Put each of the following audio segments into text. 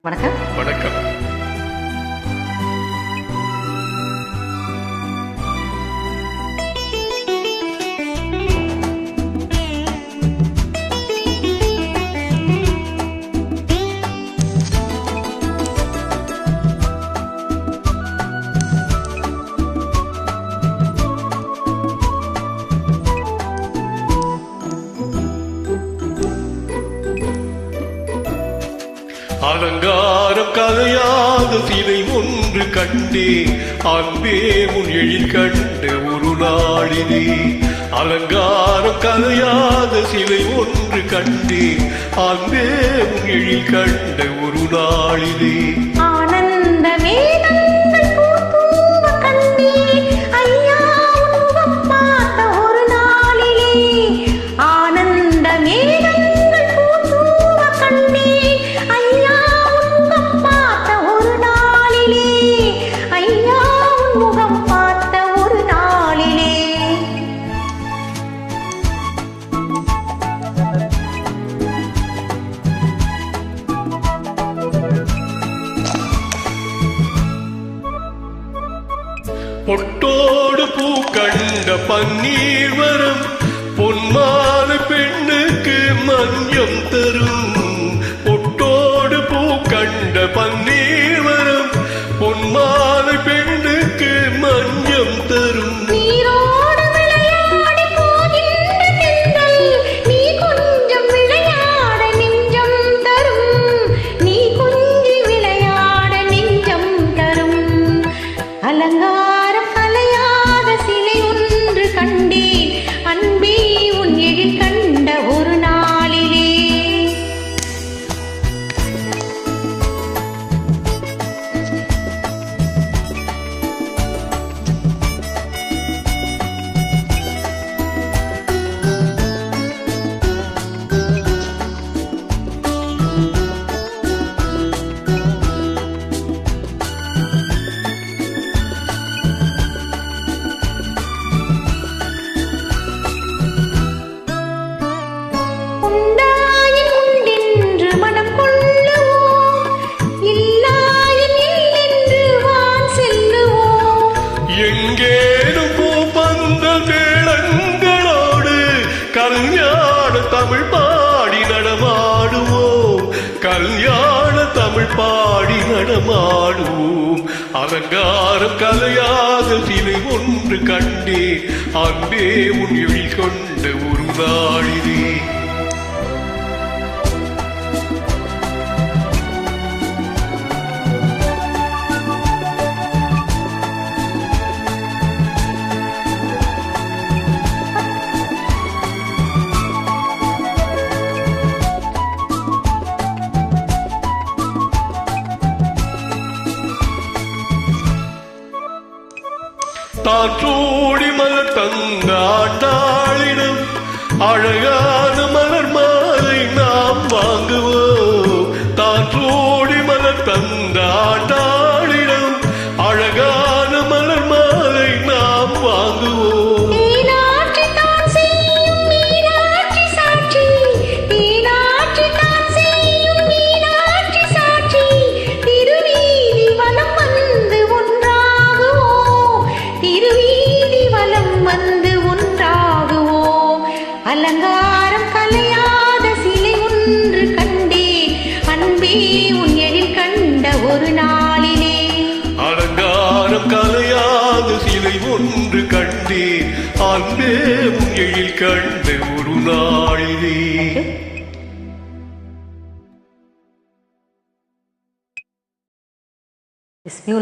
வணக்கம். வணக்கம். அலங்காரம் கதையாத சிலை ஒன்று கண்டே, அன்பே உன் எழில் கண்ட ஒரு நாளிலே. அலங்காரம் கதையாத சிலை ஒன்று கண்டே, அன்பே உன் எழில் கண்ட ஒரு நாளிலே. ஆனந்தமே பொட்டோடு பூ கண்ட பன்னீர் வரம், பொன்மான பெண்ணுக்கு மஞ்சம் தரும். பொட்டோடு பூ கண்ட பன்னீர் வரம், பொன்மான பெண்ணுக்கு மஞ்சம் தரும். எங்கேனும் பூப்பந்த மேளங்களோடு கல்யாண தமிழ் பாடி நடமாடுவோம். கல்யாண தமிழ் பாடி நடமாடுவோம். அலங்காரம் கலையாத சிலை ஒன்று கண்டே, அன்பே உன் எழில் கொண்ட ஒரு நாளிலே. தாற்றோடி மலர் தந்த ஆண்டாளிடம் அழகான மலர் மாலை நாம் வாங்குவோம். தாற்றோடி மலர் தந்த ஆண்டாளிடம் அழகான மலர் மாலை நாம் வாங்குவோம். அலங்காரம் கலையாத சிலை ஒன்று கண்டே, அன்பே உன் எழில் கண்ட ஒரு நாளிலே. அலங்காரம் கலையாத சிலை ஒன்று கண்டே, அன்பே உன் எழில் கண்ட ஒரு நாளிலே.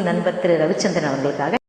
நண்பர் திரு ரவிச்சந்திரன் அவர்களுக்காக